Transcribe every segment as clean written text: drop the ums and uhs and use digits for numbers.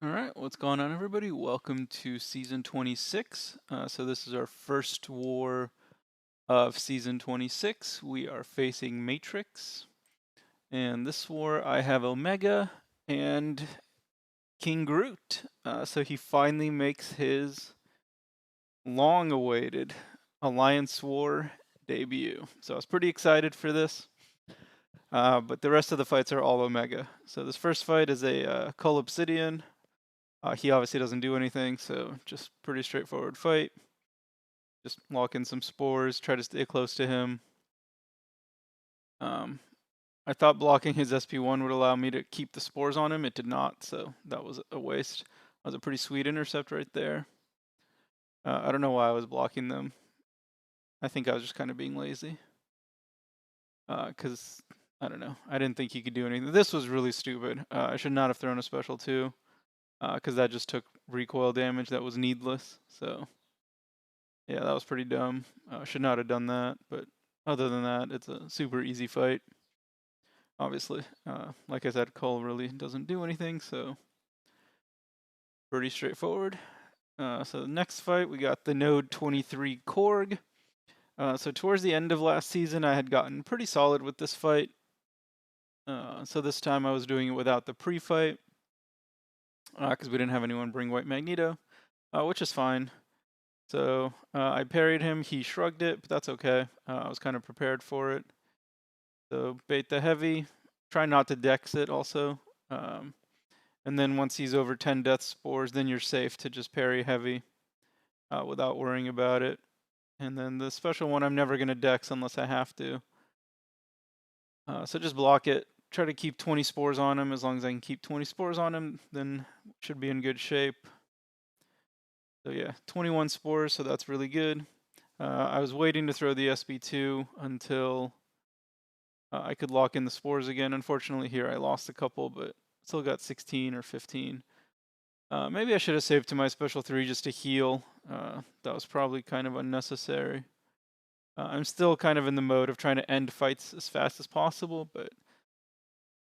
All right, what's going on, everybody? Welcome to season 26. So this is our first war of season 26. We are facing Matrix, and this war I have Omega and King Groot. So he finally makes his long-awaited Alliance War debut. So I was pretty excited for this. But the rest of the fights are all Omega. So this first fight is a Cull Obsidian. He obviously doesn't do anything, so just pretty straightforward fight. Just lock in some spores, try to stay close to him. Um, I thought blocking his SP1 would allow me to keep the spores on him. It did not, so that was a waste. That was a pretty sweet intercept right there. I don't know why I was blocking them. I think I was just kind of being lazy. Because, I don't know. I didn't think he could do anything. This was really stupid. I should not have thrown a special 2. Because that just took recoil damage that was needless. So, yeah, that was pretty dumb. Should not have done that. But other than that, it's a super easy fight. Obviously, like I said, Cull really doesn't do anything, so pretty straightforward. So the next fight, we got the Node 23 Korg. So towards the end of last season, I had gotten pretty solid with this fight. So this time I was doing it without the pre-fight, because we didn't have anyone bring White Magneto, which is fine. So I parried him, he shrugged it, but that's okay. I was kind of prepared for it. So bait the heavy, try not to dex it also. And then once he's over 10 death spores, then you're safe to just parry heavy without worrying about it. And then the special one, I'm never going to dex unless I have to. So just block it. Try to keep 20 spores on him. As long as I can keep 20 spores on him, then should be in good shape. So yeah, 21 spores, so that's really good. I was waiting to throw the SB2 until I could lock in the spores again. Unfortunately here I lost a couple, but still got 16 or 15. Maybe I should have saved to my special 3 just to heal. That was probably kind of unnecessary. I'm still kind of in the mode of trying to end fights as fast as possible, but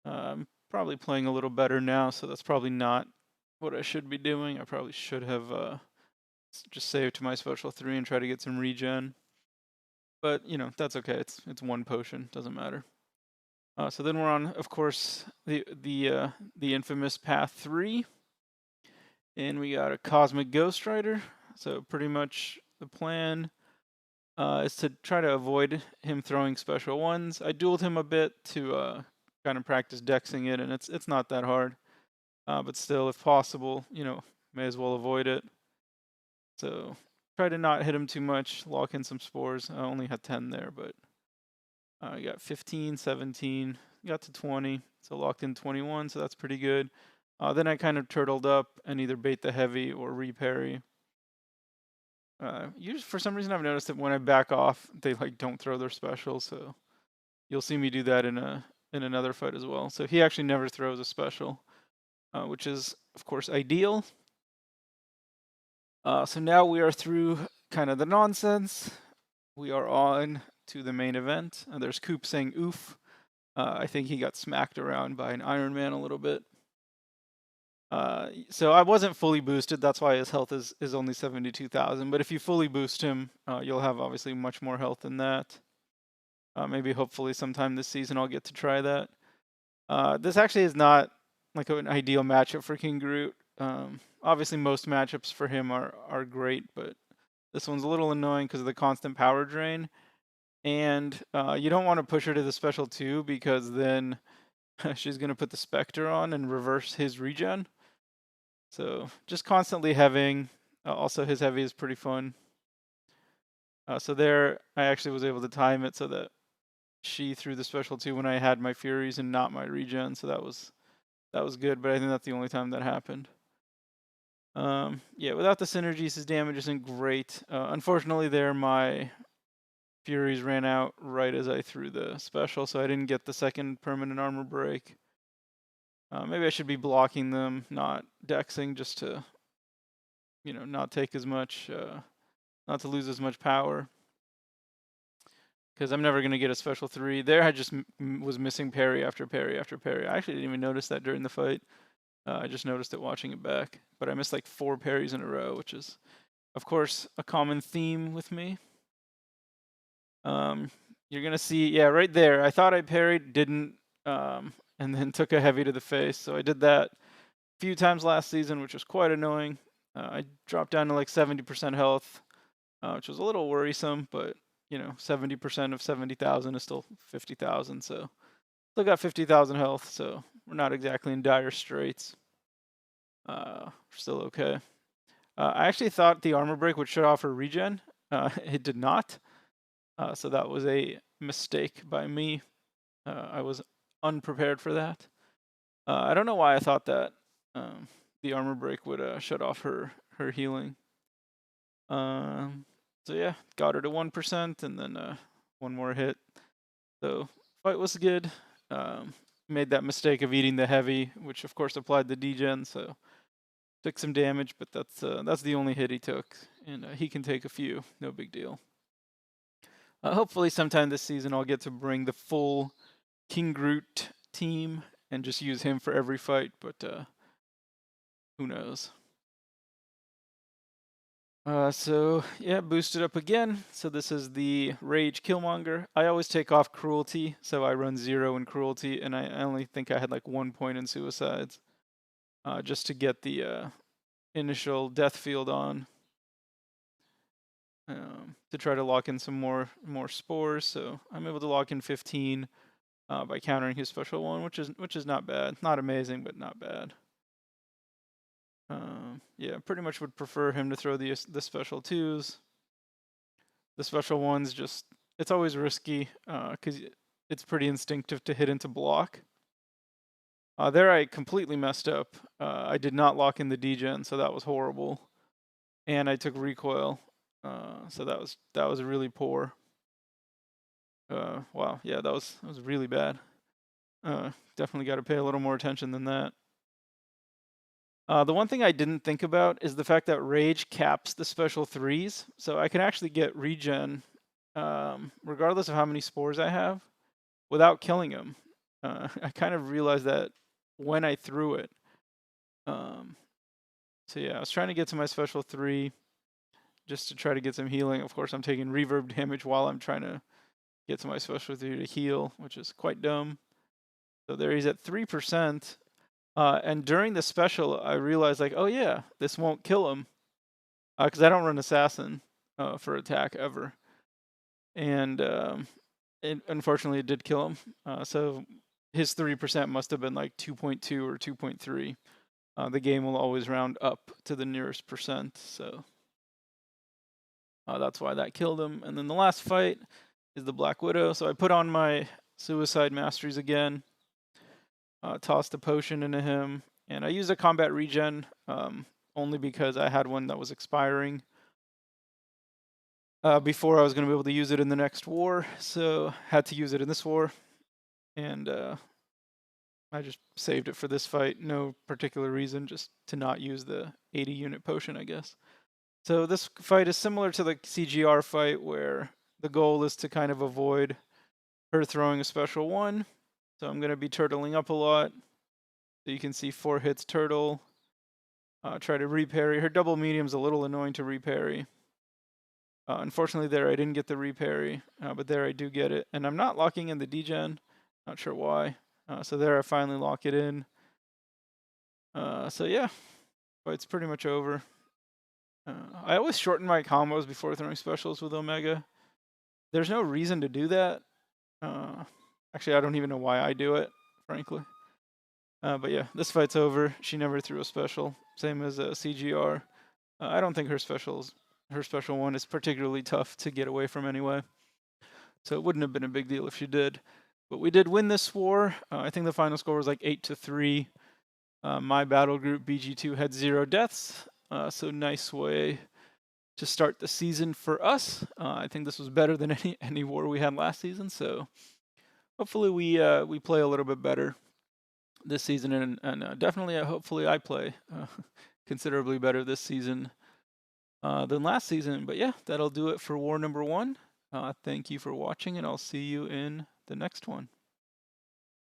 I'm probably playing a little better now, so that's probably not what I should be doing. I probably should have just saved to my special 3 and try to get some regen. But, you know, that's okay. It's one potion, doesn't matter. So then we're on, of course, the infamous path 3. And we got a Cosmic Ghost Rider. So pretty much the plan is to try to avoid him throwing special ones. I dueled him a bit to kind of practice dexing it, and it's not that hard. But still, if possible, you know, may as well avoid it. So try to not hit him too much, lock in some spores. I only had 10 there, but I got 15, 17, got to 20. So locked in 21, so that's pretty good. Then I kind of turtled up and either bait the heavy or reparry. Usually, for some reason, I've noticed that when I back off, they like don't throw their special. So you'll see me do that in another fight as well. So he actually never throws a special, which is of course ideal. So now we are through kind of the nonsense. We are on to the main event. There's Coop saying oof. I think he got smacked around by an Iron Man a little bit. So I wasn't fully boosted. That's why his health is only 72,000. But if you fully boost him, you'll have obviously much more health than that. Maybe hopefully sometime this season I'll get to try that. This actually is not like an ideal matchup for King Groot. Obviously most matchups for him are great, but this one's a little annoying because of the constant power drain. And you don't want to push her to the special 2 because then she's going to put the Spectre on and reverse his regen. So just constantly having, also his heavy is pretty fun. So there, I actually was able to time it so that she threw the special 2 when I had my Furies and not my regen. So that was good, but I think that's the only time that happened. Yeah, without the synergies, his damage isn't great. Unfortunately, there my Furies ran out right as I threw the special, so I didn't get the second permanent armor break. Maybe I should be blocking them, not dexing, just to, you know, not take as much, not to lose as much power. Because I'm never going to get a special 3. There I just was missing parry after parry after parry. I actually didn't even notice that during the fight. I just noticed it watching it back, but I missed like 4 parries in a row, which is, of course, a common theme with me. You're gonna see, yeah, right there. I thought I parried, didn't, and then took a heavy to the face. So I did that a few times last season, which was quite annoying. I dropped down to like 70% health, which was a little worrisome, but 70% of 70,000 is still 50,000, so still got 50,000 health, so we're not exactly in dire straits. We're still okay. I actually thought the armor break would shut off her regen. It did not, so that was a mistake by me. I was unprepared for that. I don't know why I thought that the armor break would shut off her healing. So yeah, got her to 1%, and then one more hit. So fight was good. Made that mistake of eating the heavy, which of course applied the degen, so took some damage. But that's the only hit he took, and he can take a few, no big deal. Hopefully, sometime this season, I'll get to bring the full King Groot team and just use him for every fight. But who knows? So yeah, boosted up again. So this is the Rage Killmonger. I always take off Cruelty, so I run 0 in Cruelty, and I only think I had like 1 point in Suicides, just to get the initial death field on, to try to lock in some more spores. So I'm able to lock in 15 by countering his special one, which is not bad. Not amazing, but not bad. Yeah, pretty much would prefer him to throw the special 2s. The special ones just, it's always risky because it's pretty instinctive to hit into block. There I completely messed up. I did not lock in the degen, so that was horrible. And I took recoil, so that was really poor. Wow, yeah, that was really bad. Definitely got to pay a little more attention than that. The one thing I didn't think about is the fact that Rage caps the special 3s, so I can actually get regen regardless of how many spores I have without killing him. I kind of realized that when I threw it. So yeah, I was trying to get to my special 3 just to try to get some healing. Of course, I'm taking reverb damage while I'm trying to get to my special 3 to heal, which is quite dumb. So there he's at 3%. And during the special, I realized like, oh yeah, this won't kill him, because I don't run assassin for attack ever, and unfortunately it did kill him. So his 3% must have been like 2.2 or 2.3. The game will always round up to the nearest percent, so that's why that killed him. And then the last fight is the Black Widow. So I put on my Suicide Masteries again. Tossed a potion into him, and I used a combat regen only because I had one that was expiring before I was going to be able to use it in the next war, so had to use it in this war, and I just saved it for this fight. No particular reason, just to not use the 80 unit potion, I guess. So this fight is similar to the CGR fight, where the goal is to kind of avoid her throwing a special 1. So I'm going to be turtling up a lot. So you can see 4 hits turtle. Try to reparry. Her double medium's a little annoying to reparry. Unfortunately there I didn't get the reparry, but there I do get it. And I'm not locking in the degen. Not sure why. So there I finally lock it in. So yeah, fight's pretty much over. I always shorten my combos before throwing specials with Omega. There's no reason to do that. Actually, I don't even know why I do it, frankly. But yeah, this fight's over. She never threw a special, same as CGR. I don't think her special 1 is particularly tough to get away from anyway. So it wouldn't have been a big deal if she did. But we did win this war. I think the final score was like 8-3. My battle group, BG2, had 0 deaths. So nice way to start the season for us. I think this was better than any war we had last season. So hopefully we play a little bit better this season, and definitely hopefully I play considerably better this season than last season. But yeah, that'll do it for war number 1. Thank you for watching, and I'll see you in the next one.